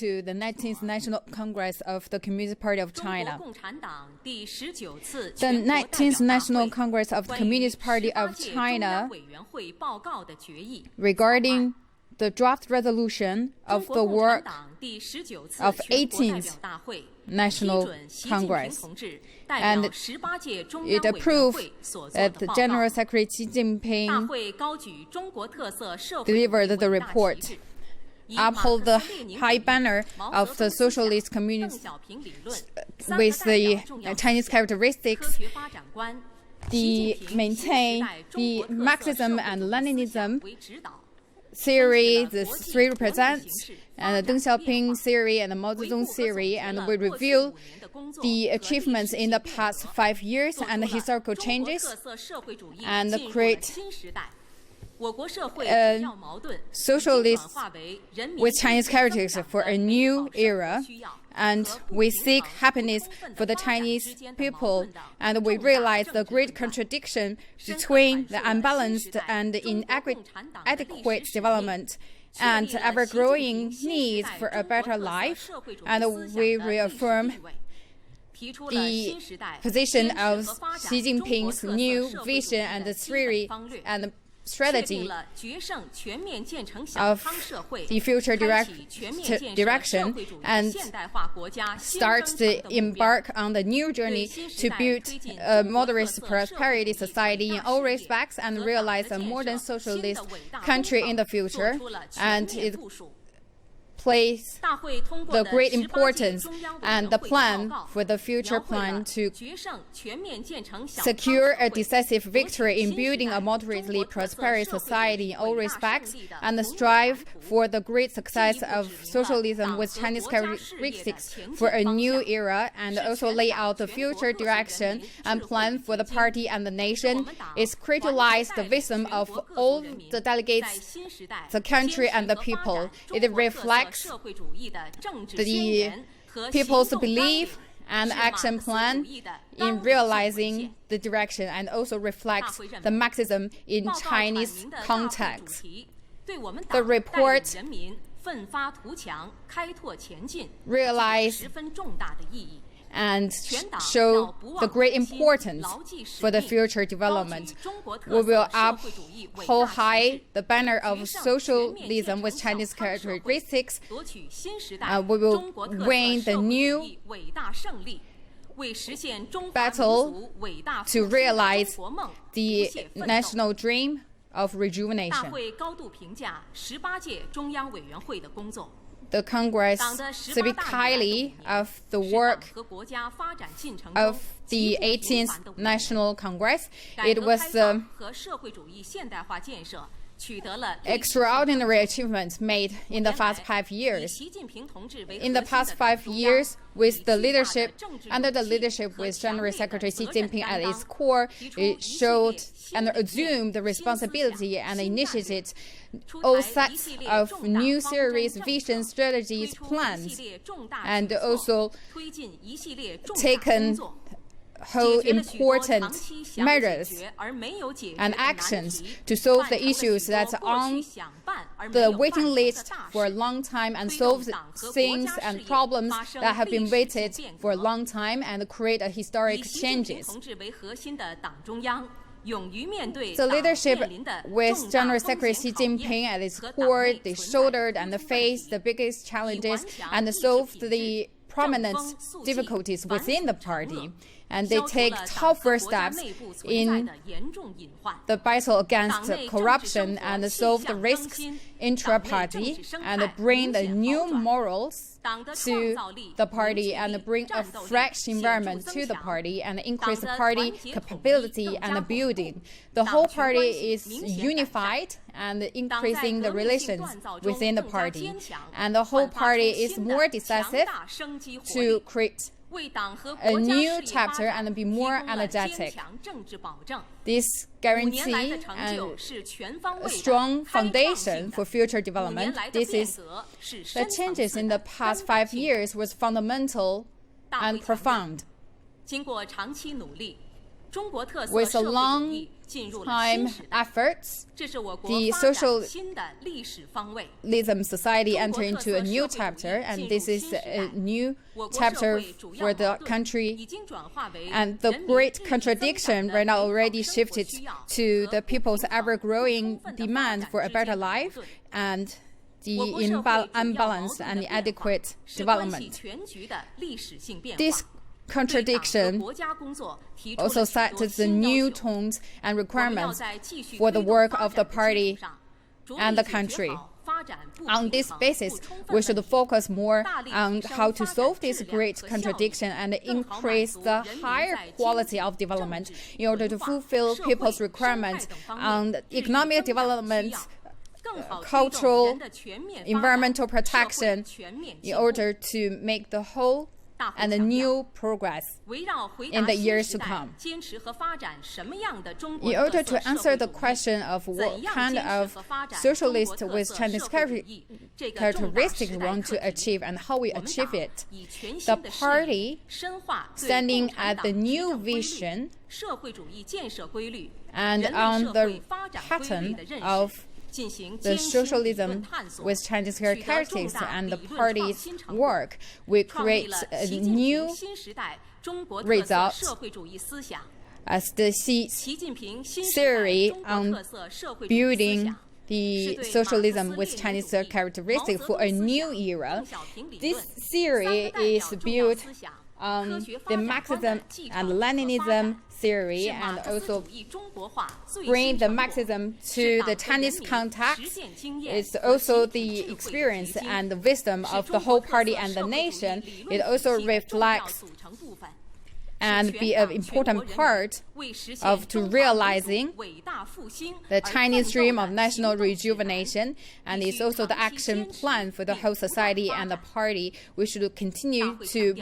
to the 19th National Congress of the Communist Party of China. The 19th National Congress of the Communist Party of China regarding the draft resolution of the work of 18th National Congress, and it approved that the General Secretary Xi Jinping delivered the report, uphold the high banner of the socialist communist with the Chinese characteristics, maintain the Marxism and Leninism theory, the three represents, and the Deng Xiaoping theory and the Mao Zedong theory, and we review the achievements in the past 5 years and the historical changes, and create socialists with Chinese characteristics for a new era. And we seek happiness for the Chinese people, and we realize the great contradiction between the unbalanced and inadequate development and ever-growing needs for a better life, and we reaffirm the position of Xi Jinping's new vision and the theory and strategy of the future direction, and start to embark on the new journey to build a moderate prosperity society in all respects and realize a modern socialist country in the future. And it place the great importance and the plan for the future plan to secure a decisive victory in building a moderately prosperous society in all respects, and strive for the great success of socialism with Chinese characteristics for a new era, and also lay out the future direction and plan for the party and the nation. It's crystallized the wisdom of all the delegates, the country, and the people. It reflects the people's belief and action plan in realizing the direction, and also reflects the Marxism in Chinese context. The report realize and show the great importance for the future development. We will uphold high the banner of socialism with Chinese characteristics. We will win the new battle to realize the national dream of rejuvenation. The Congress speak highly of the work of the 18th National Congress. It was extraordinary achievements made in the past 5 years. In the past 5 years, with the leadership, under the leadership with General Secretary Xi Jinping at its core, it showed and assumed the responsibility and initiated all sets of new series, vision, strategies, plans, and also taken whole important measures and actions to solve the issues that are on the waiting list for a long time, and solve things and problems that have been waited for a long time, and create a historic changes. The leadership with General Secretary Xi Jinping at its core, they shouldered and faced the biggest challenges and solved the prominent difficulties within the party, and they take tougher steps in the battle against corruption and solve the risks intra-party, and bring the new morals to the party, and bring a fresh environment to the party, and increase the party capability and building. The whole party is unified and increasing the relations within the party, and the whole party is more decisive to create a new chapter and be more energetic. This guarantee a strong foundation for future development. The changes in the past 5 years was fundamental and profound. With a long time efforts, the socialism society entered into a new chapter, and this is a new chapter for the country. And the great contradiction right now already shifted to the people's ever-growing demand for a better life and the unbalanced and inadequate development. This contradiction also sets the new tones and requirements for the work of the party and the country. On this basis, we should focus more on how to solve this great contradiction and increase the higher quality of development in order to fulfill people's requirements on economic development, cultural, environmental protection, in order to make the whole and a new progress in the years to come. In order to answer the question of what kind of socialist with Chinese characteristics we want to achieve and how we achieve it, the party standing at the new vision and on the pattern of the socialism with Chinese characteristics and the party's work, we create a new result as the Xi theory on building the socialism with Chinese characteristics for a new era. This theory is built on the Marxism and Leninism theory, and also bring the Marxism to the Chinese context. It's also the experience and the wisdom of the whole party and the nation. It also reflects and be an important part of to realizing the Chinese dream of national rejuvenation, and it's also the action plan for the whole society and the party. We should continue to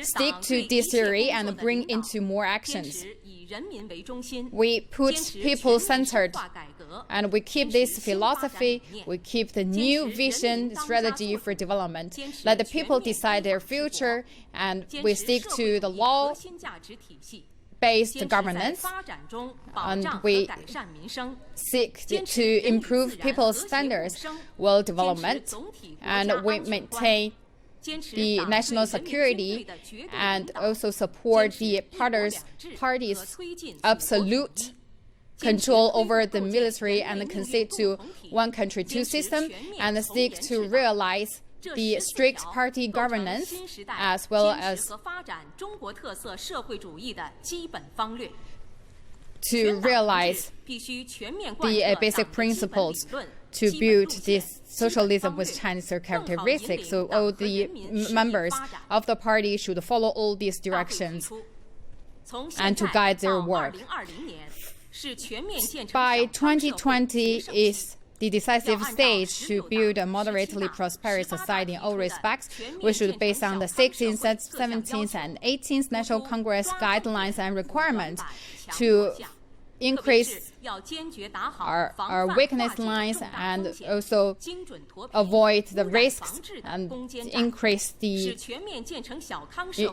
stick to this theory and bring into more actions. We put people centered, and we keep this philosophy, we keep the new vision strategy for development. Let the people decide their future, and we stick to the law-based governance, and we seek to improve people's standards, world development, and we maintain the national security and also support the party's absolute control over the military and concede to one country, two system, and seek to realize the strict party governance as well as to realize the basic principles to build this socialism with Chinese characteristics. So all the members of the party should follow all these directions and to guide their work. By 2020 is the decisive stage to build a moderately prosperous society in all respects. We should, based on the 16th, 17th, and 18th National Congress guidelines and requirements, to increase our weakness lines and also avoid the risks and increase the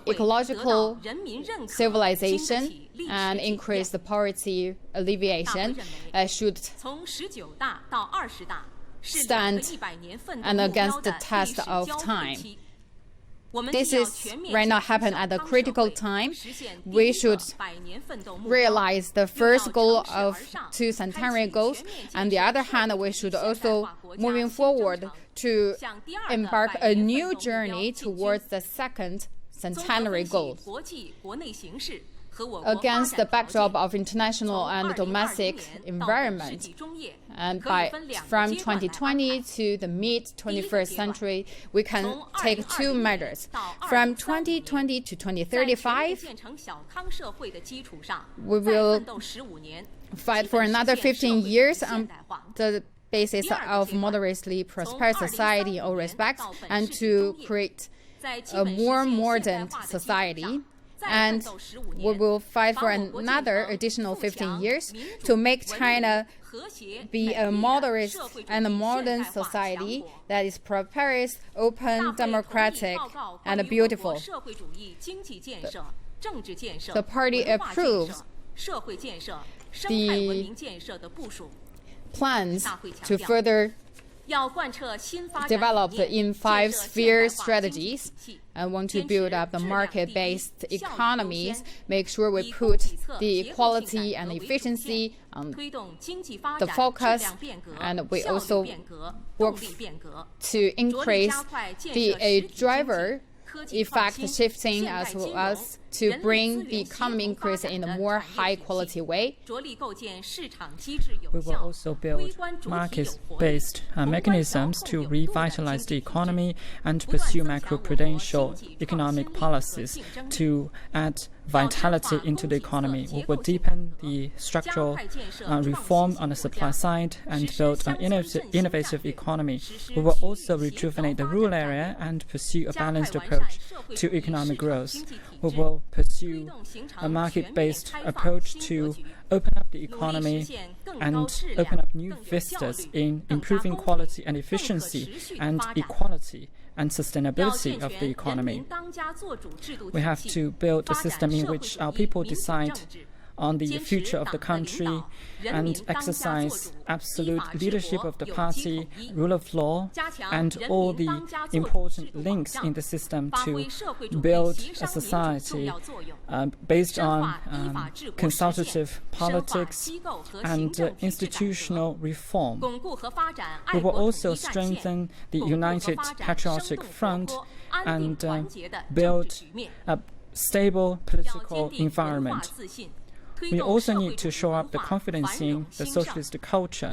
ecological civilization and increase the poverty alleviation. Should stand and against the test of time. This is right now happen at a critical time. We should realize the first goal of two centenary goals. On the other hand, we should also moving forward to embark a new journey towards the second centenary goal. Against the backdrop of international and domestic environment, and from 2020 to the mid-21st century, we can take two measures. From 2020 to 2035, we will fight for another 15 years on the basis of moderately prosperous society in all respects, and to create a more modern society. And we will fight for another additional 15 years to make China be a moderate and a modern society that is prosperous, open, democratic, and beautiful. the party approves the plans to further developed in 5-sphere strategies and want to build up the market-based economies, make sure we put the quality and efficiency on the focus, and we also work to increase the driver effect shifting as well as to bring the economy increase in a more high-quality way. We will also build market-based mechanisms to revitalize the economy and pursue macroprudential economic policies to add vitality into the economy. We will deepen the structural reform on the supply side and build an innovative economy. We will also rejuvenate the rural area and pursue a balanced approach to economic growth. We will pursue a market-based approach to open up the economy and open up new vistas in improving quality and efficiency and equality and sustainability of the economy. We have to build a system in which our people decide on the future of the country and exercise absolute leadership of the party, rule of law, and all the important links in the system to build a society based on consultative politics and institutional reform. We will also strengthen the United Patriotic Front and build a stable political environment. We also need to show up the confidence in the socialist culture.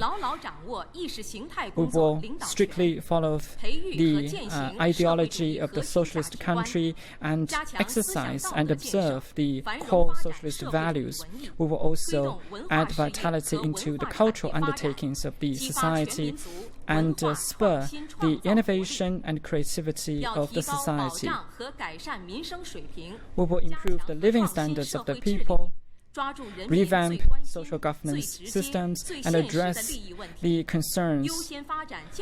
We will strictly follow the ideology of the socialist country and exercise and observe the core socialist values. We will also add vitality into the cultural undertakings of the society and spur the innovation and creativity of the society. We will improve the living standards of the people, revamp social governance systems, and address the concerns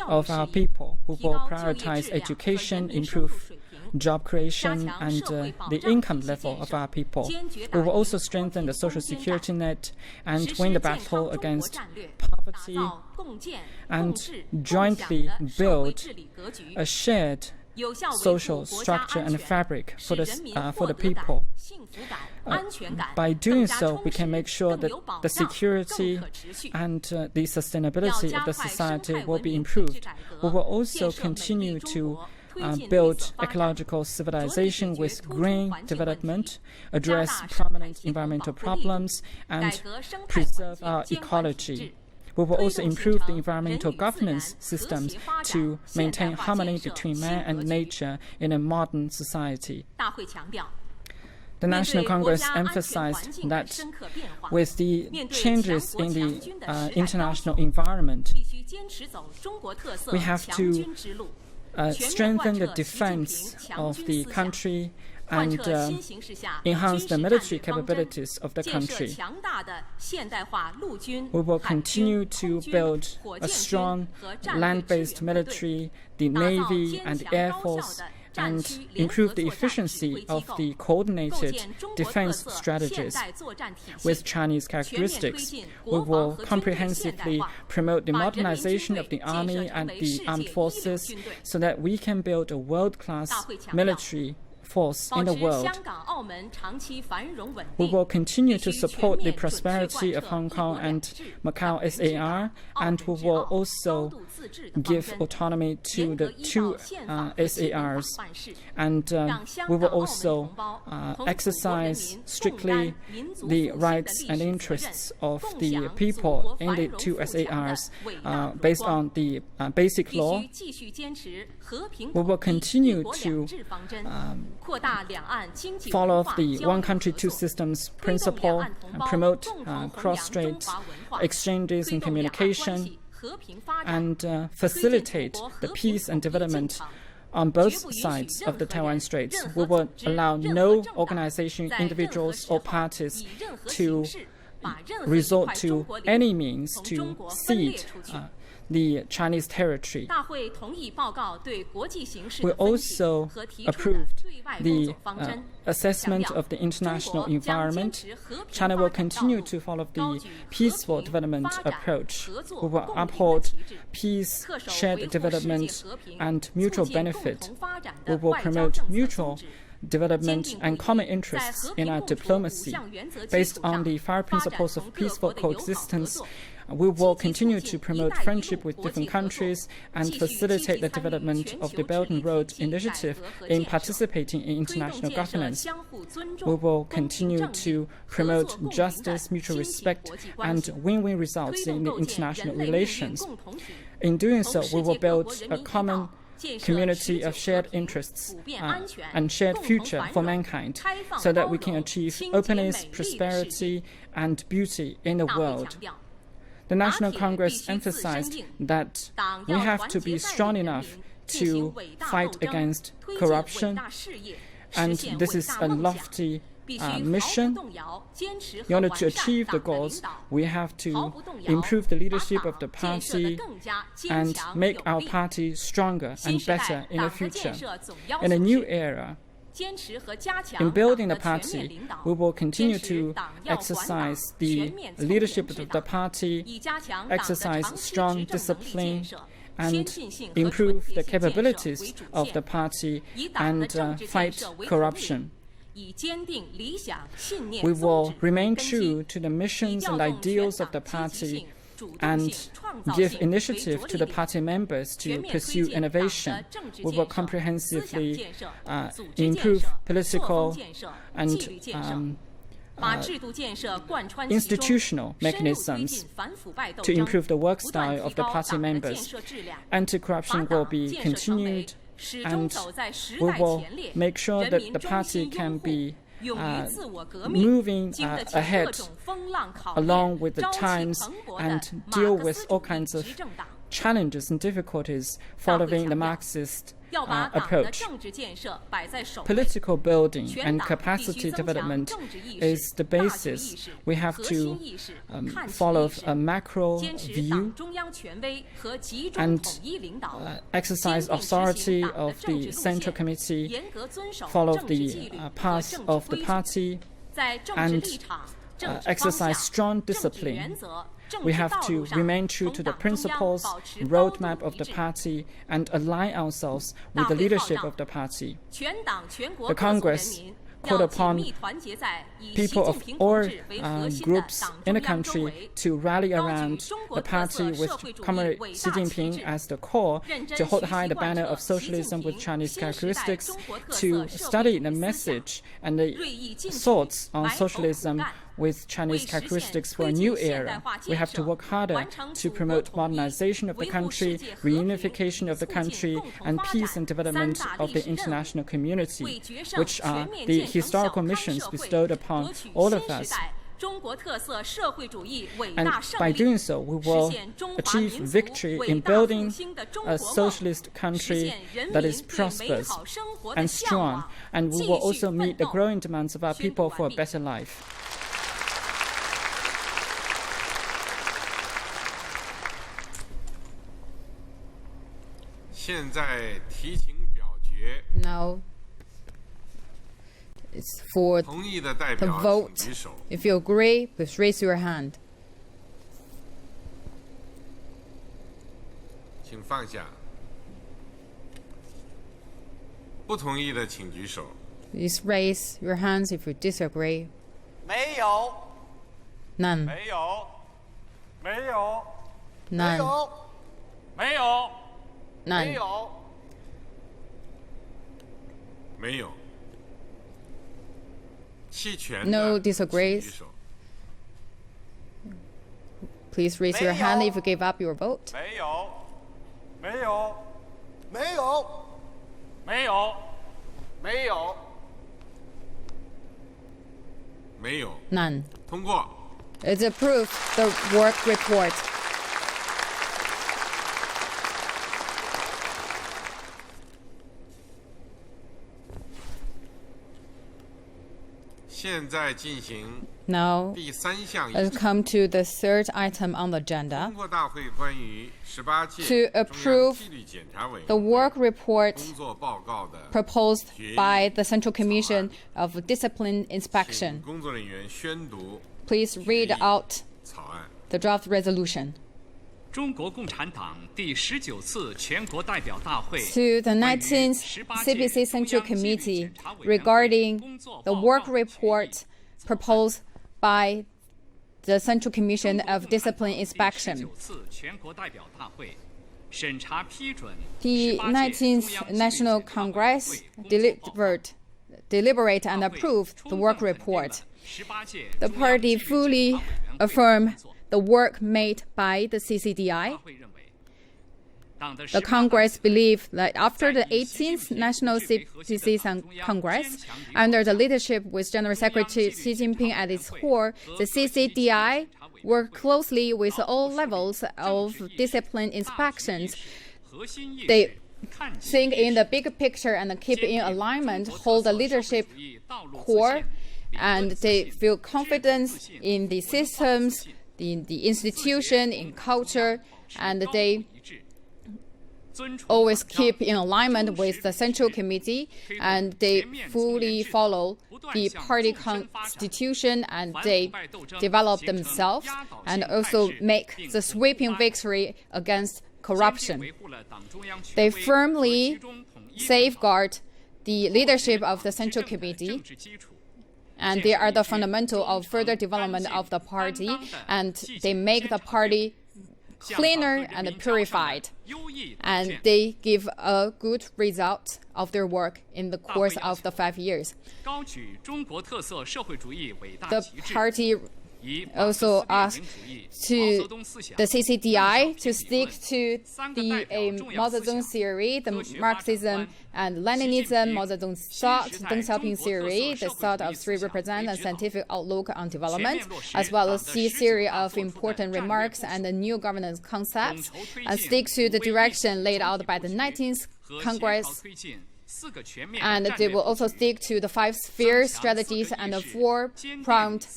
of our people. We will prioritize education, improve job creation, and the income level of our people. We will also strengthen the social security net and win the battle against poverty and jointly build a shared social structure and fabric for the people. By doing so, we can make sure that the security and the sustainability of the society will be improved. We will also continue to build ecological civilization with green development, address prominent environmental problems, and preserve our ecology. We will also improve the environmental governance systems to maintain harmony between man and nature in a modern society. The National Congress emphasized that with the changes in the international environment, we have to strengthen the defense of the country and enhance the military capabilities of the country. We will continue to build a strong land-based military, the Navy and the Air Force, and improve the efficiency of the coordinated defense strategies with Chinese characteristics. We will comprehensively promote the modernization of the army and the armed forces so that we can build a world-class military force in the world. We will continue to support the prosperity of Hong Kong and Macau SAR, and we will also give autonomy to the two SARs. And we will also exercise strictly the rights and interests of the people in the two SARs based on the basic law. We will continue to follow the one country, two systems principle, and promote cross-strait exchanges and communication, and facilitate the peace and development on both sides of the Taiwan Straits. We will allow no organization, individuals, or parties to resort to any means to cede the Chinese territory. We also approved the assessment of the international environment. China will continue to follow the peaceful development approach. We will uphold peace, shared development, and mutual benefit. We will promote mutual development and common interests in our diplomacy. Based on the 5 principles of peaceful coexistence, we will continue to promote friendship with different countries and facilitate the development of the Belt and Road Initiative in participating in international governance. We will continue to promote justice, mutual respect, and win-win results in the international relations. In doing so, we will build a common community of shared interests and shared future for mankind so that we can achieve openness, prosperity, and beauty in the world. The National Congress emphasized that we have to be strong enough to fight against corruption, and this is a lofty mission. In order to achieve the goals, we have to improve the leadership of the party and make our party stronger and better in the future. In a new era, in building the party, we will continue to exercise the leadership of the party, exercise strong discipline, and improve the capabilities of the party and fight corruption. We will remain true to the missions and ideals of the party and give initiative to the party members to pursue innovation. We will comprehensively improve political and institutional mechanisms to improve the work style of the party members. Anti-corruption will be continued, and we will make sure that the party can be moving ahead along with the times and deal with all kinds of challenges and difficulties following the Marxist approach. Political building and capacity development is the basis. We have to follow a macro view and exercise authority of the Central Committee, follow the path of the party, and exercise strong discipline. We have to remain true to the principles, roadmap of the party, and align ourselves with the leadership of the party. The Congress called upon people of all groups in the country to rally around the party with Comrade Xi Jinping as the core, to hold high the banner of socialism with Chinese characteristics, to study the message and the thoughts on socialism with Chinese characteristics for a new era. We have to work harder to promote modernization of the country, reunification of the country, and peace and development of the international community, which are the historical missions bestowed upon all of us. And by doing so, we will achieve victory in building a socialist country that is prosperous and strong, and we will also meet the growing demands of our people for a better life. Now it's for the vote. If you agree, please raise your hand. Please raise your hands if you disagree. None. None. None. No disagrees. Please raise your hand if you give up your vote. None. It's approved, the work report. Now, let's come to the third item on the agenda to approve the work report proposed by the Central Commission of Discipline Inspection. Please read out the draft resolution. To the 19th CPC Central Committee regarding the work report proposed by the Central Commission of Discipline Inspection. The 19th National Congress deliberate and approved the work report. The party fully affirmed the work made by the CCDI. The Congress believes that after the 18th National CPC Congress, under the leadership with General Secretary Xi Jinping at its core, the CCDI worked closely with all levels of discipline inspections. They think in the big picture and keep in alignment, hold the leadership core, and they feel confidence in the systems, in the institution, in culture, and they always keep in alignment with the Central Committee, and they fully follow the party constitution, and they develop themselves and also make the sweeping victory against corruption. They firmly safeguard the leadership of the Central Committee, and they are the fundamental of further development of the party, and they make the party cleaner and purified, and they give a good result of their work in the course of the 5 years. The party also asked to the CCDI to stick to the Mao Zedong theory, the Marxism and Leninism, Mao Zedong's thought, Deng Xiaoping theory, the thought of three represent a scientific outlook on development, as well as the series of important remarks and the new governance concepts, and stick to the direction laid out by the 19th Congress. And they will also stick to the 5 sphere strategies and the 4-pronged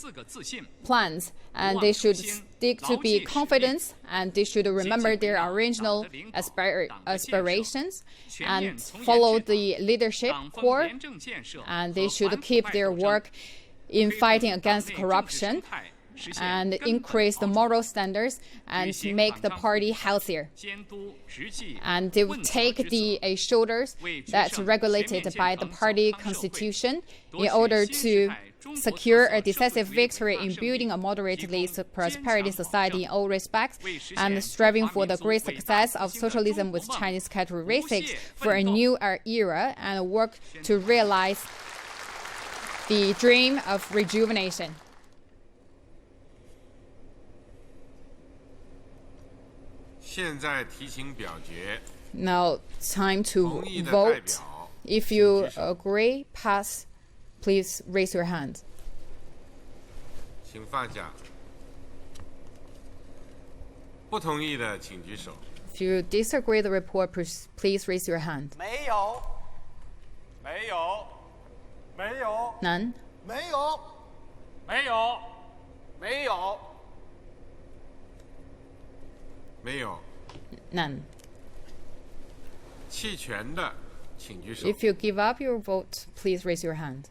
plans. And they should stick to be confident, and they should remember their original aspirations and follow the leadership core. And they should keep their work in fighting against corruption and increase the moral standards and make the party healthier. And they will take the shoulders that's regulated by the party constitution in order to secure a decisive victory in building a moderately prosperity society in all respects, and striving for the great success of socialism with Chinese characteristics for a new era, and work to realize the dream of rejuvenation. Now, time to vote. If you agree, pass, please raise your hand. If you disagree with the report, please raise your hand. None? None. If you give up your vote, please raise your hand.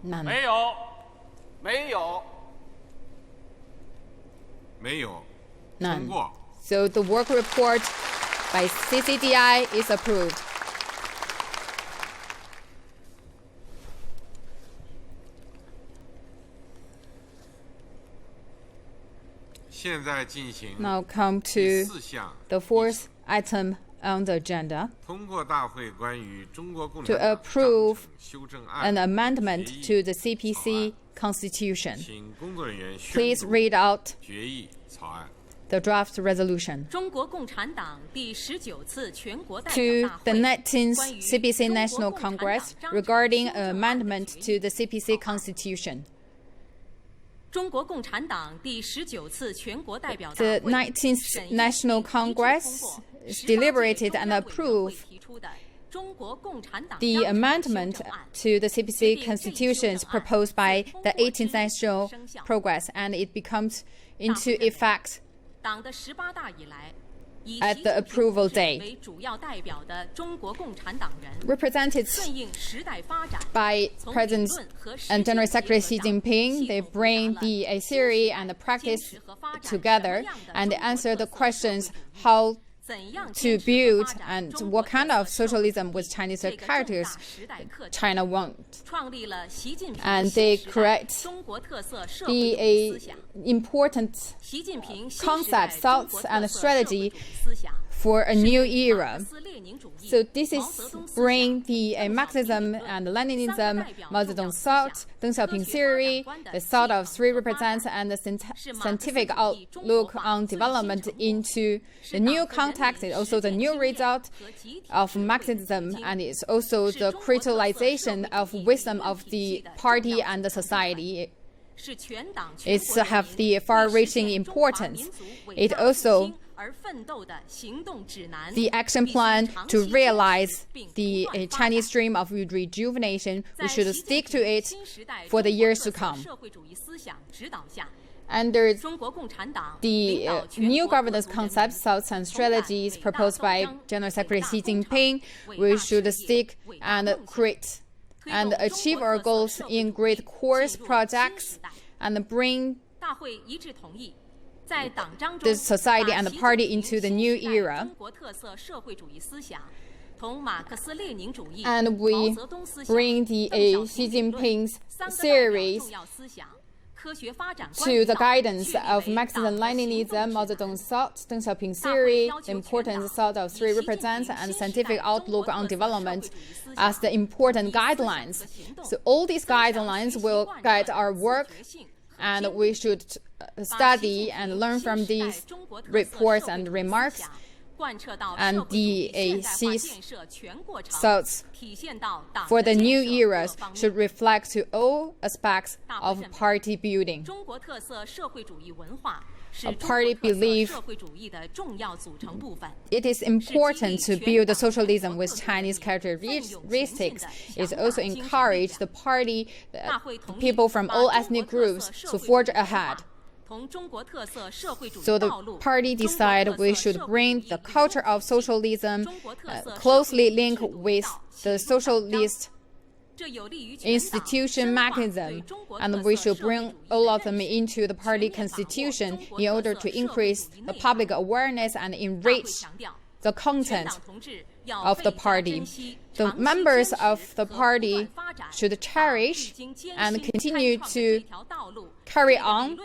None. None. So the work report by CCDI is approved. Now come to the 4th item on the agenda, to approve an amendment to the CPC Constitution. Please read out the draft resolution. To the 19th CPC National Congress regarding an amendment to the CPC Constitution. The 19th National Congress deliberated and approved the amendment to the CPC constitutions proposed by the 18th National Congress, and it becomes into effect at the approval day. Represented by President and General Secretary Xi Jinping, they bring the theory and the practice together and answer the questions how to build and what kind of socialism with Chinese characters China wants. And they create the important concepts, thoughts, and strategy for a new era. So this is bring the Marxism and Leninism, Mao Zedong's thought, Deng Xiaoping theory, the thought of three represents, and the scientific outlook on development into the new context. It's also the new result of Marxism, and it's also the crystallization of wisdom of the party and the society. It have the far-reaching importance. It also the action plan to realize the Chinese dream of rejuvenation. We should stick to it for the years to come. Under the new governance concepts, thoughts, and strategies proposed by General Secretary Xi Jinping, we should stick and create and achieve our goals in great course projects and bring the society and the party into the new era. And we bring the Xi Jinping's theories to the guidance of Marxism-Leninism, Mao Zedong's thought, Deng Xiaoping theory, the important thought of three represents, and scientific outlook on development as the important guidelines. So all these guidelines will guide our work, and we should study and learn from these reports and remarks, and the Xi's thoughts for the new eras should reflect to all aspects of party building. A party belief it is important to build a socialism with Chinese characteristics. It also encourage the party, the people from all ethnic groups to forge ahead. So the party decided we should bring the culture of socialism closely linked with the socialist institution mechanism, and we should bring all of them into the party constitution in order to increase the public awareness and enrich the content of the party. The members of the party should cherish and continue to carry on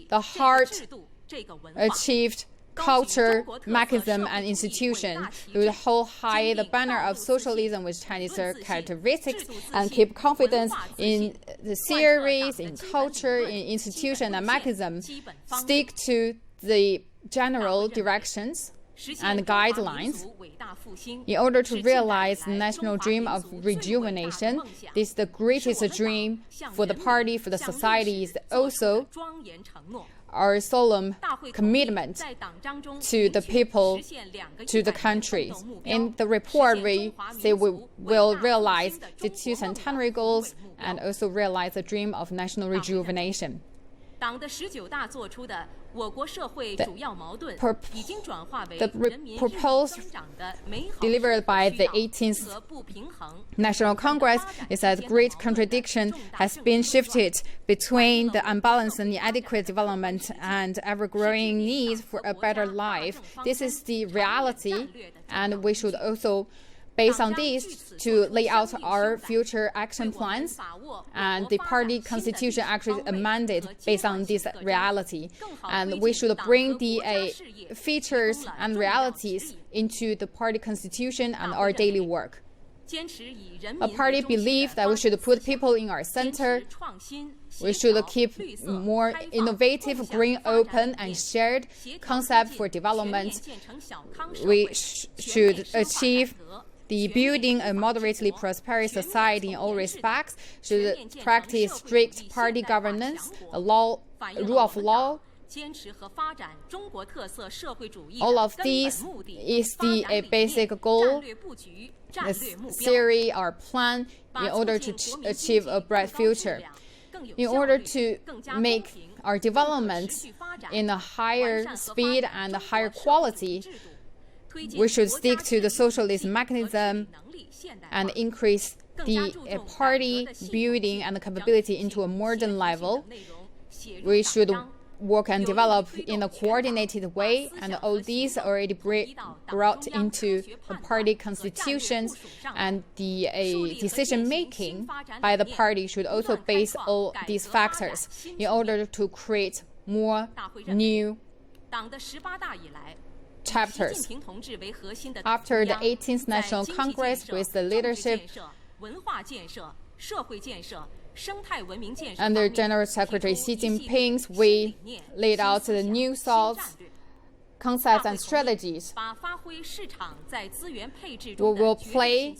the hard-achieved culture, mechanism, and institution. We will hold high the banner of socialism with Chinese characteristics and keep confidence in the theories, in culture, in institution, and mechanism. Stick to the general directions and guidelines in order to realize the national dream of rejuvenation. This is the greatest dream for the party, for the society. Is also our solemn commitment to the people, to the country. In the report, we say we will realize the two centenary goals and also realize the dream of national rejuvenation. The proposal delivered by the 18th National Congress is that great contradiction has been shifted between the unbalanced and inadequate development and ever-growing needs for a better life. This is the reality, and we should also based on this to lay out our future action plans, and the party constitution actually amended based on this reality. And we should bring the features and realities into the party constitution and our daily work. A party believes that we should put people in our center. We should keep more innovative, green, open, and shared concept for development. We should achieve the building a moderately prosperous society in all respects, should practice strict party governance, rule of law, All of these is the basic goal, a theory or plan in order to achieve a bright future. In order to make our development in a higher speed and a higher quality, we should stick to the socialist mechanism and increase the party building and capability into a modern level. We should work and develop in a coordinated way, and all these already brought into the party constitutions, and the decision making by the party should also base all these factors in order to create more new chapters. After the 18th National Congress, with the leadership under General Secretary Xi Jinping, we laid out the new thoughts, concepts, and strategies. We will play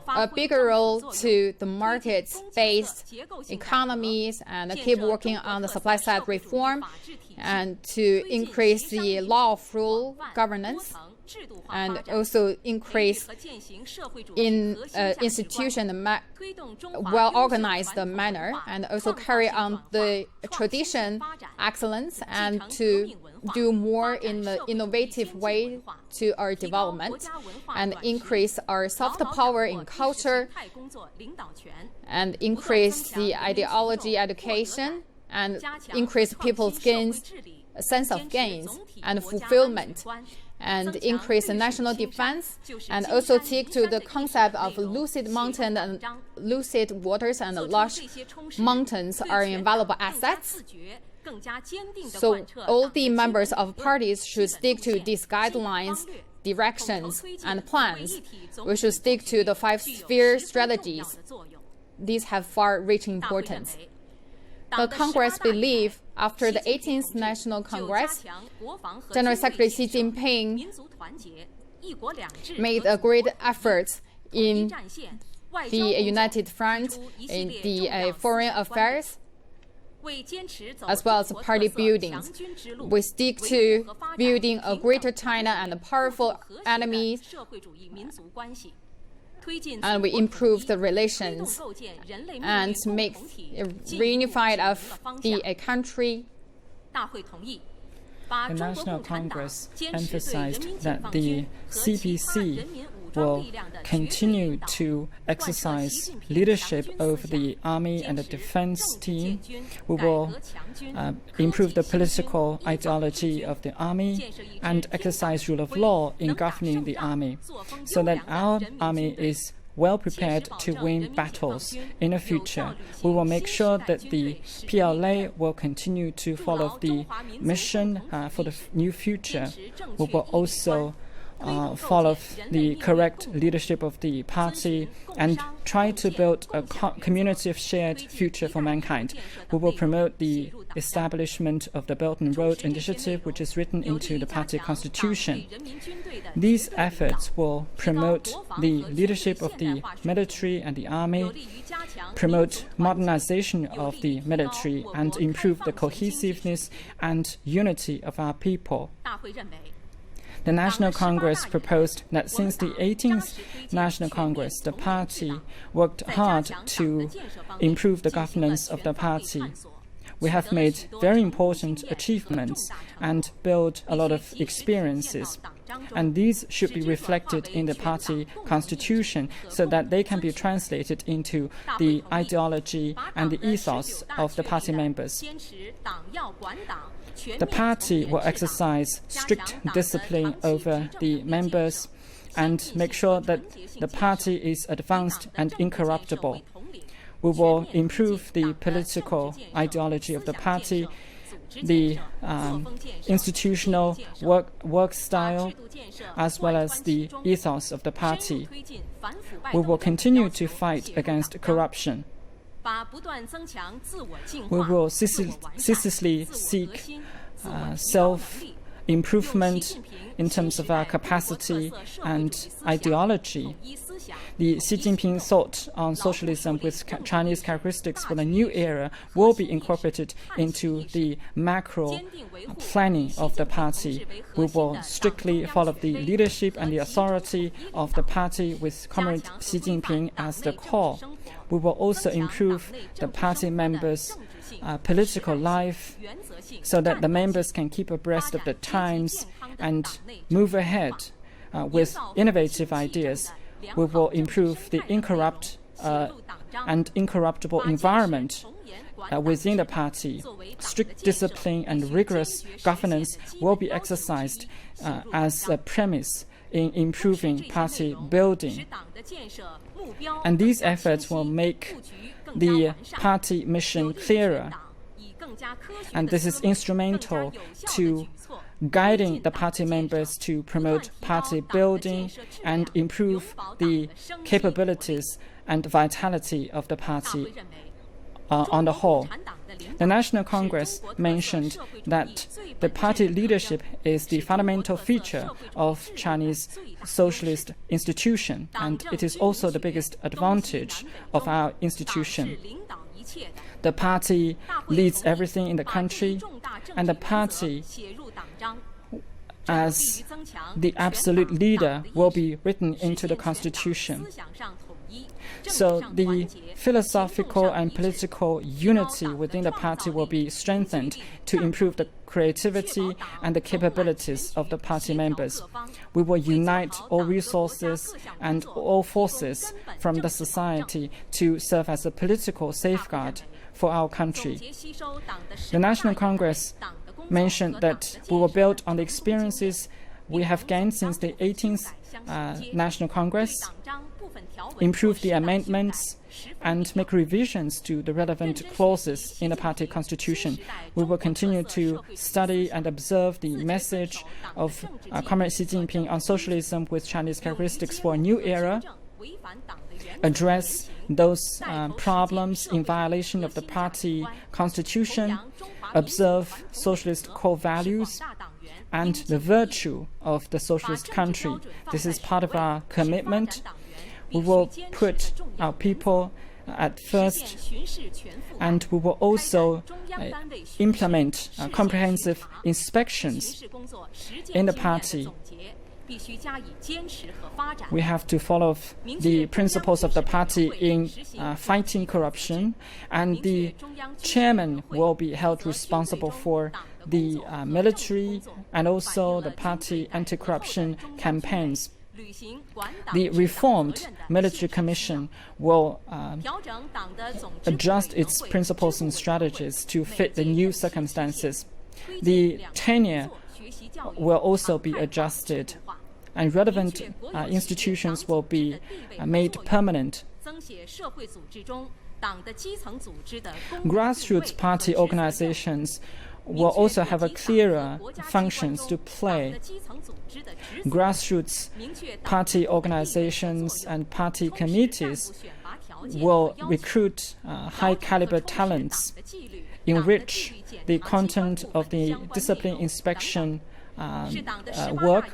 a bigger role to the market-based economies and keep working on the supply-side reform and to increase the lawful governance, and also increase in institution well-organized manner, and also carry on the tradition excellence and to do more in the innovative way to our development, and increase our soft power in culture, and increase the ideology education, and increase people's sense of gains and fulfillment, and increase the national defense, and also stick to the concept of lucid mountain and lucid waters, and lush mountains are invaluable assets. So all the members of parties should stick to these guidelines, directions, and plans. We should stick to the 5-sphere strategies. These have far-reaching importance. The Congress believes after the 18th National Congress, General Secretary Xi Jinping made a great effort in the United Front, in the foreign affairs, as well as party building. We stick to building a greater China and powerful enemies, and we improve the relations and make reunified of the country. The National Congress emphasized that the CPC will continue to exercise leadership over the army and the defense team. We will improve the political ideology of the army and exercise rule of law in governing the army, so that our army is well prepared to win battles in the future. We will make sure that the PLA will continue to follow the mission for the new future. We will also follow the correct leadership of the party and try to build a community of shared future for mankind. We will promote the establishment of the Belt and Road Initiative, which is written into the party constitution. These efforts will promote the leadership of the military and the army, promote modernization of the military, and improve the cohesiveness and unity of our people. The National Congress proposed that since the 18th National Congress, the party worked hard to improve the governance of the party. We have made very important achievements and built a lot of experiences. And these should be reflected in the party constitution so that they can be translated into the ideology and the ethos of the party members. The party will exercise strict discipline over the members and make sure that the party is advanced and incorruptible. We will improve the political ideology of the party, the institutional work style, as well as the ethos of the party. We will continue to fight against corruption. We will ceaselessly seek self-improvement in terms of our capacity and ideology. The Xi Jinping thought on socialism with Chinese characteristics for the new era will be incorporated into the macro planning of the party. We will strictly follow the leadership and the authority of the party with Comrade Xi Jinping as the core. We will also improve the party members' political life so that the members can keep abreast of the times and move ahead with innovative ideas. We will improve the incorruptible environment within the party. Strict discipline and rigorous governance will be exercised as a premise in improving party building. And these efforts will make the party mission clearer. And this is instrumental to guiding the party members to promote party building and improve the capabilities and vitality of the party on the whole. The National Congress mentioned that the party leadership is the fundamental feature of Chinese socialist institution, and it is also the biggest advantage of our institution. The party leads everything in the country, and the party as the absolute leader will be written into the Constitution. So the philosophical and political unity within the party will be strengthened to improve the creativity and the capabilities of the party members. We will unite all resources and all forces from the society to serve as a political safeguard for our country. The National Congress mentioned that we will build on the experiences we have gained since the 18th National Congress, improve the amendments, and make revisions to the relevant clauses in the party constitution. We will continue to study and observe the message of Comrade Xi Jinping on socialism with Chinese characteristics for a new era, address those problems in violation of the party constitution, observe socialist core values, and the virtue of the socialist country. This is part of our commitment. We will put our people at first, and we will also implement comprehensive inspections in the party. We have to follow the principles of the party in fighting corruption, and the chairman will be held responsible for the military and also the party anti-corruption campaigns. The reformed military commission will adjust its principles and strategies to fit the new circumstances. The tenure will also be adjusted, and relevant institutions will be made permanent. Grassroots party organizations will also have a clearer functions to play. Grassroots party organizations and party committees will recruit high-caliber talents, enrich the content of the discipline inspection work.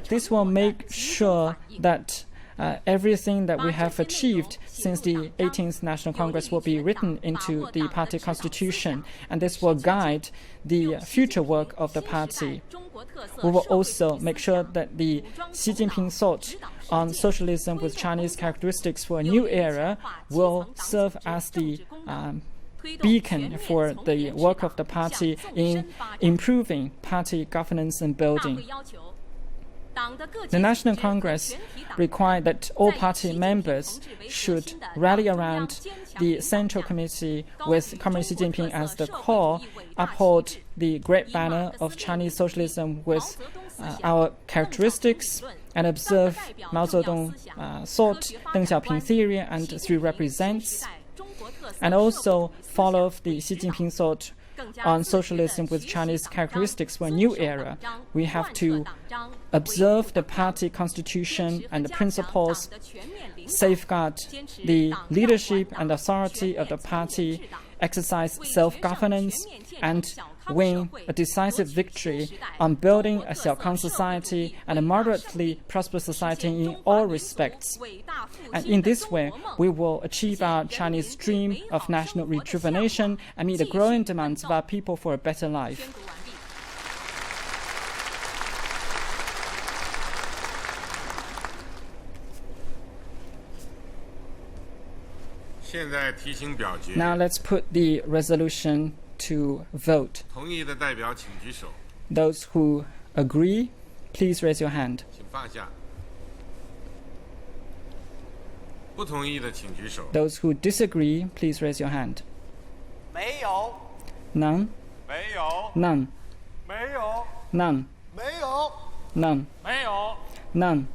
This will make sure that everything that we have achieved since the 18th National Congress will be written into the party constitution, and this will guide the future work of the party. We will also make sure that the Xi Jinping thought on socialism with Chinese characteristics for a new era will serve as the beacon for the work of the party in improving party governance and building. The National Congress required that all party members should rally around the Central Committee with Comrade Xi Jinping as the core, uphold the great banner of Chinese socialism with our characteristics, and observe Mao Zedong thought, Deng Xiaoping theory, and three represents, and also follow the Xi Jinping thought on socialism with Chinese characteristics for a new era. We have to observe the party constitution and the principles, safeguard the leadership and authority of the party, exercise self-governance, and win a decisive victory on building a Xiaokang society and a moderately prosperous society in all respects. And in this way, we will achieve our Chinese dream of national rejuvenation and meet the growing demands of our people for a better life. Now let's put the resolution to vote. Those who agree, please raise your hand. Those who disagree, please raise your hand. None? None? None? None? None?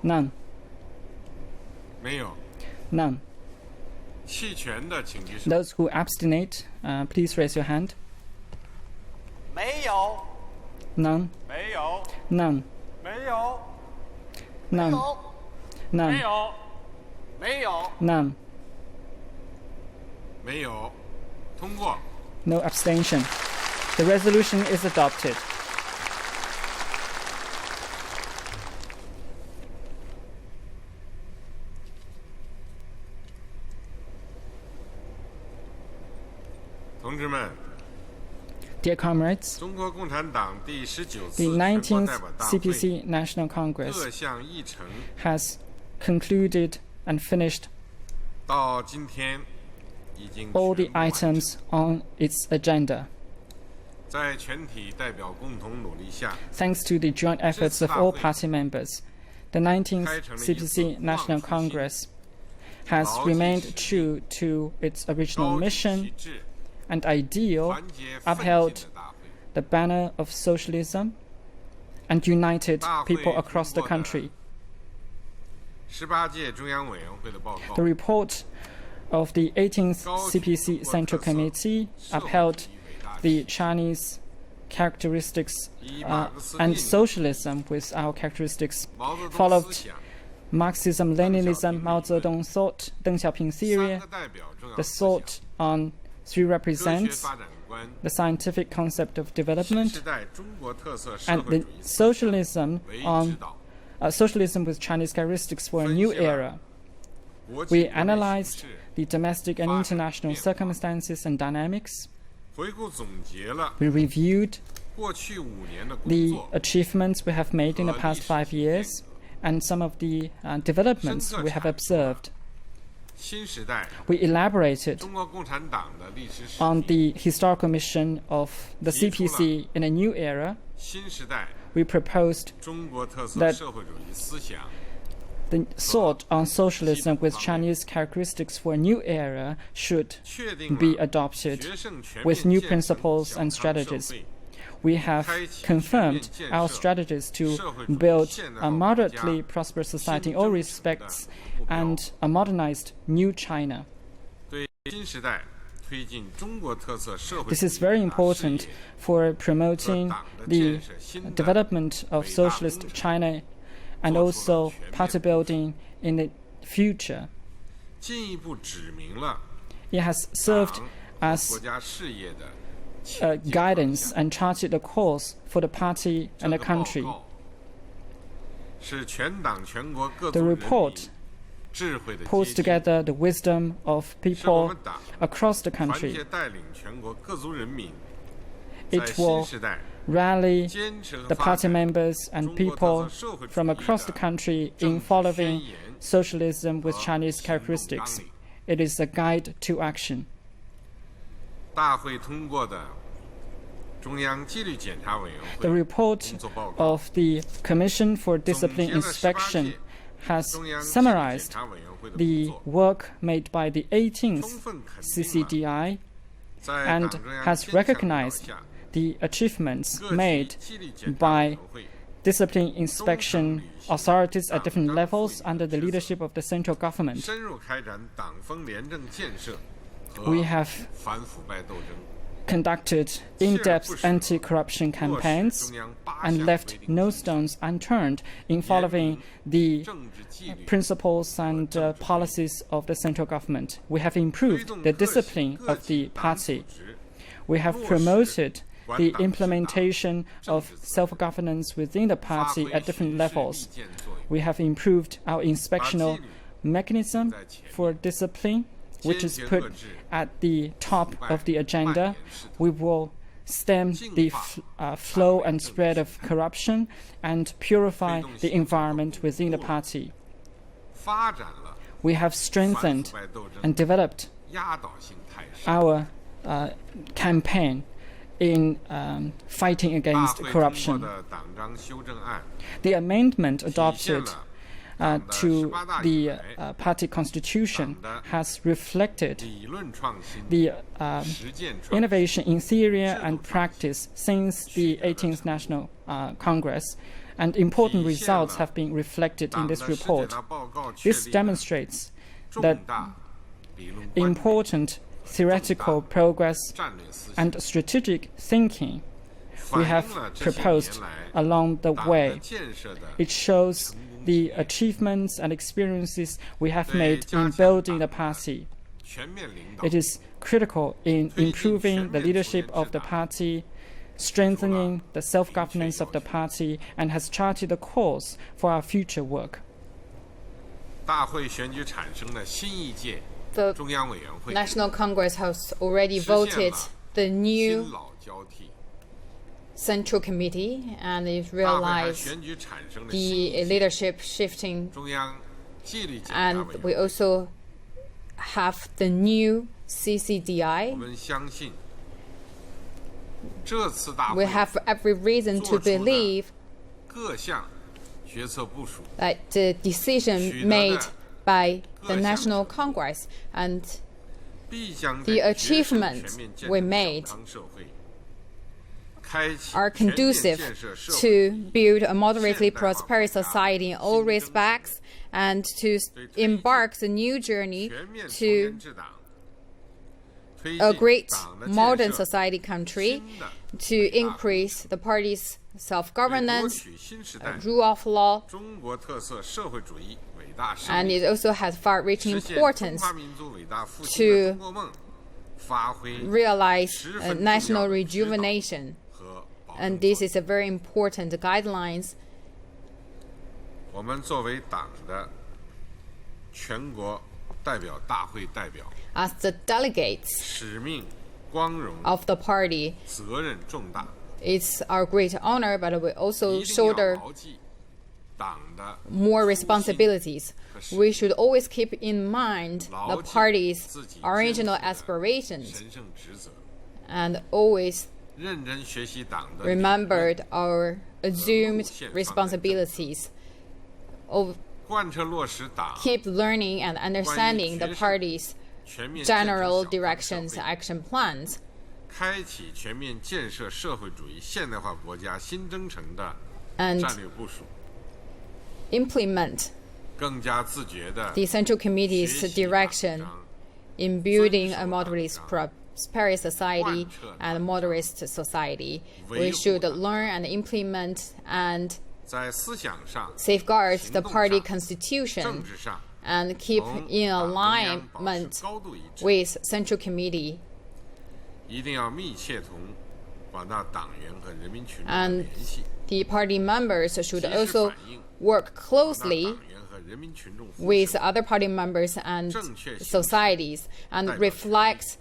None? None? Those who abstinate, please raise your hand. None? None? None? None? None? No abstention. The resolution is adopted. Dear comrades, the 19th CPC National Congress has concluded and finished all the items on its agenda. Thanks to the joint efforts of all party members, the 19th CPC National Congress has remained true to its original mission and ideal, upheld the banner of socialism, and united people across the country. The report of the 18th CPC Central Committee upheld the Chinese characteristics and socialism with our characteristics, followed Marxism, Leninism, Mao Zedong thought, Deng Xiaoping theory, the thought on three represents, the scientific concept of development, and the socialism on socialism with Chinese characteristics for a new era. We analyzed the domestic and international circumstances and dynamics. We reviewed the achievements we have made in the past 5 years and some of the developments we have observed. We elaborated on the historical mission of the CPC in a new era. We proposed that the thought on socialism with Chinese characteristics for a new era should be adopted with new principles and strategies. We have confirmed our strategies to build a moderately prosperous society in all respects and a modernized new China. This is very important for promoting the development of socialist China and also party building in the future. It has served as guidance and charted the course for the party and the country. The report pulls together the wisdom of people across the country. It will rally the party members and people from across the country in following socialism with Chinese characteristics. It is a guide to action. The report of the Commission for Discipline Inspection has summarized the work made by the 18th CCDI and has recognized the achievements made by discipline inspection authorities at different levels under the leadership of the central government. We have conducted in-depth anti-corruption campaigns and left no stones unturned in following the principles and policies of the central government. We have improved the discipline of the party. We have promoted the implementation of self-governance within the party at different levels. We have improved our inspectional mechanism for discipline, which is put at the top of the agenda. We will stem the flow and spread of corruption and purify the environment within the party. We have strengthened and developed our campaign in fighting against corruption. The amendment adopted to the party constitution has reflected the innovation in theory and practice since the 18th National Congress, and important results have been reflected in this report. This demonstrates that important theoretical progress and strategic thinking we have proposed along the way. It shows the achievements and experiences we have made in building the party. It is critical in improving the leadership of the party, strengthening the self-governance of the party, and has charted the course for our future work. The National Congress has already voted the new Central Committee, and it realized the leadership shifting, and we also have the new CCDI. We have every reason to believe that the decision made by the National Congress and the achievements we made are conducive to build a moderately prosperous society in all respects and to embark the new journey to a great modern society country, to increase the party's self-governance, rule of law, and it also has far-reaching importance to realize national rejuvenation. And this is a very important guidelines. As the delegates of the party, it's our great honor, but we also shoulder more responsibilities. We should always keep in mind the party's original aspirations and always remembered our assumed responsibilities of keep learning and understanding the party's general directions and action plans, and implement the Central Committee's direction in building a moderately prosperous society and a moderate society. We should learn and implement and safeguard the party constitution and keep in alignment with Central Committee. And the party members should also work closely with other party members and societies and reflect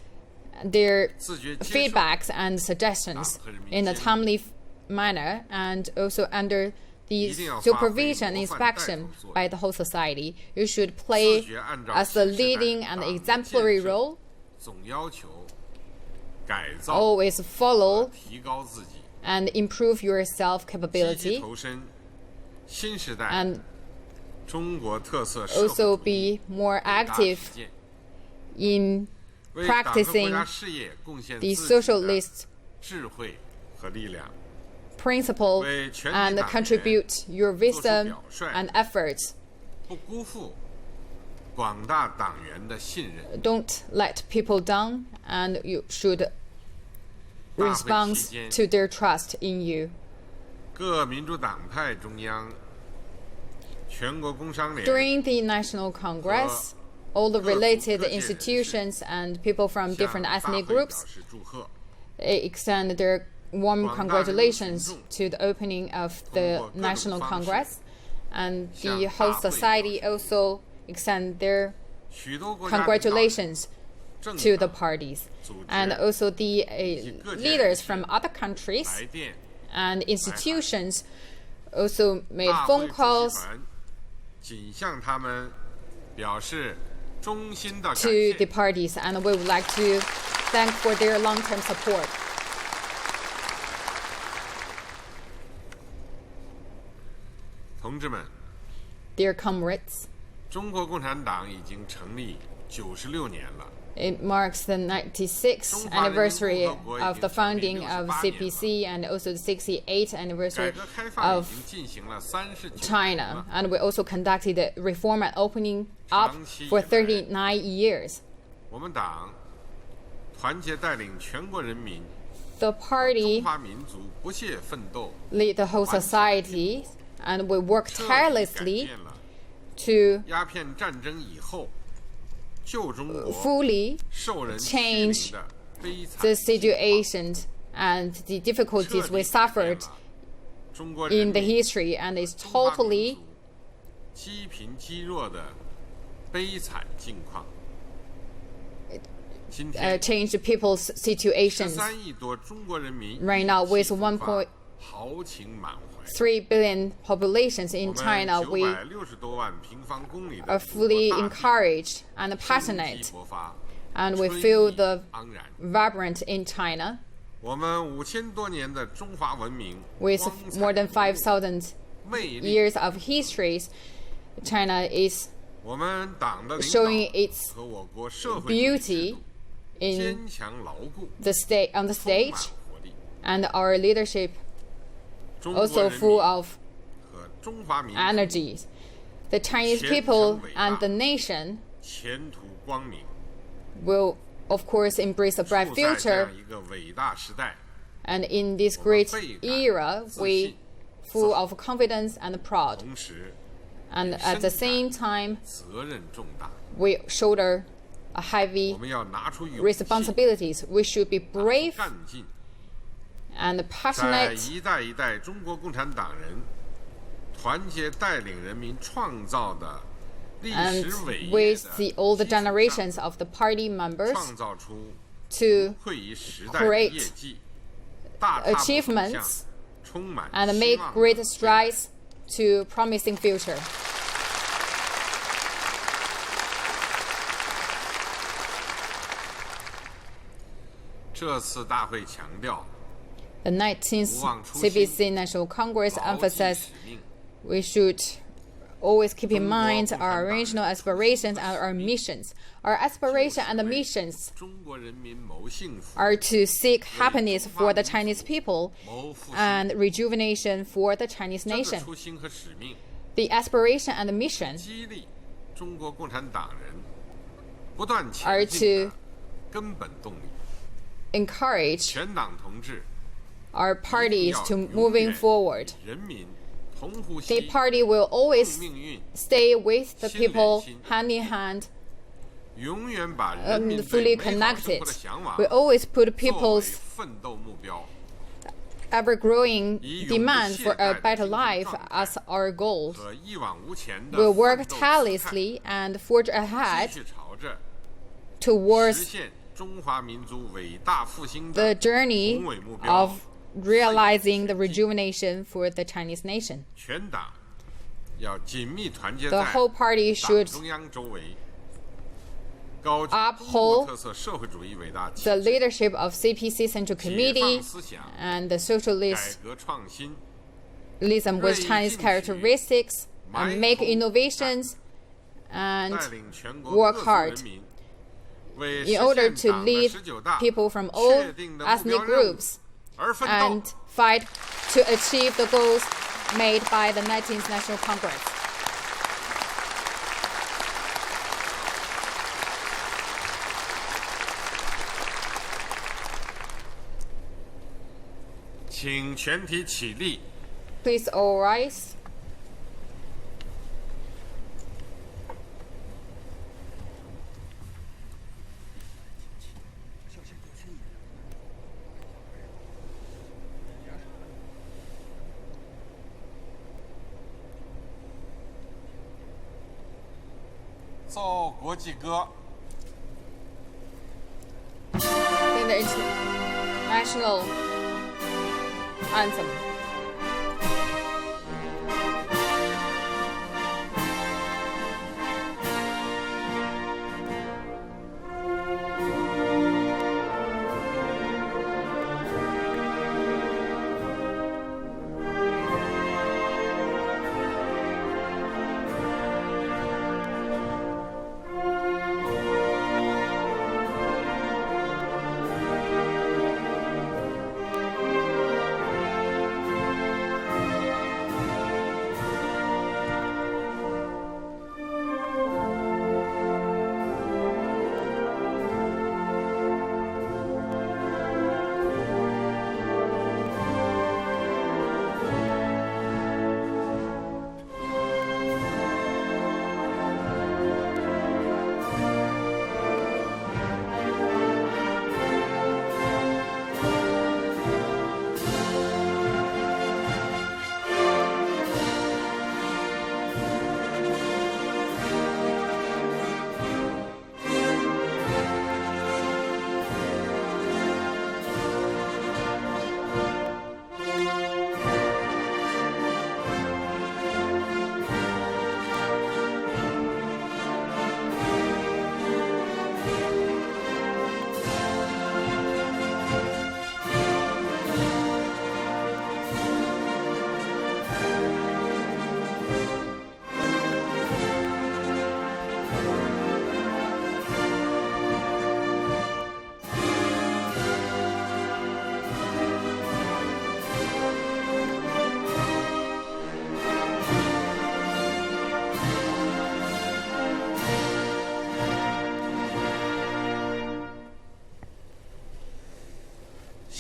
their feedbacks and suggestions in a timely manner, and also under the supervision and inspection by the whole society. You should play as a leading and exemplary role. Always follow and improve your self-capability, and also be more active in practicing the socialist principle and contribute your wisdom and efforts. Don't let people down, and you should response to their trust in you. 各民主党派中央、全国工商联 During the National Congress, all the related institutions and people from different ethnic groups extend their warm congratulations to the opening of the National Congress, and the whole society also extend their congratulations to the parties. And also the leaders from other countries and institutions also made phone calls to the parties, and we would like to thank for their long-term support. 同志们 Dear comrades, 中国共产党已经成立96年了。 it marks the 96th anniversary of the founding of CPC and also the 68th anniversary of China. And we also conducted the reform and opening up for 39 years. 我们党团结带领全国人民 The party 中华民族不懈奋斗 lead the whole society, and we work tirelessly to 鸦片战争以后 fully change the situation and the difficulties we suffered in the history, and it's totally change the people's situations. Right now, with 1.3 billion populations in China, we are fully encouraged and passionate, and we feel the vibrant in China. With more than 5,000 years of history, China is showing its beauty in on the stage, and our leadership also full of energy. The Chinese people and the nation will, of course, embrace a bright future. And in this great era, we full of confidence and proud. And at the same time, we shoulder a heavy responsibilities. We should be brave and passionate. And with the older generations of the party members to create achievements and make great strides to promising future. The 19th CPC National Congress emphasized we should always keep in mind our original aspirations and our missions. Our aspiration and missions are to seek happiness for the Chinese people and rejuvenation for the Chinese nation. The aspiration and mission are to encourage our parties to moving forward. The party will always stay with the people hand in hand and fully connected. We always put people's ever-growing demand for a better life as our goal. We'll work tirelessly and forge ahead towards the journey of realizing the rejuvenation for the Chinese nation. The whole party should uphold the leadership of CPC Central Committee and the socialism with Chinese characteristics, and make innovations and work hard in order to lead people from all ethnic groups and fight to achieve the goals made by the 19th National Congress. 请全体起立。 Please all rise.奏国际歌。 Sing the national anthem.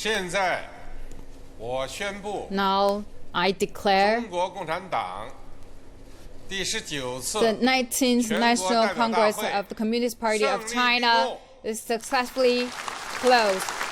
现在，我宣布 Now I declare 中国共产党第19次 the 19th 全国 National 代表大 Congress 会 of the Communist Party of 胜利 China 闭幕 is successfully closed.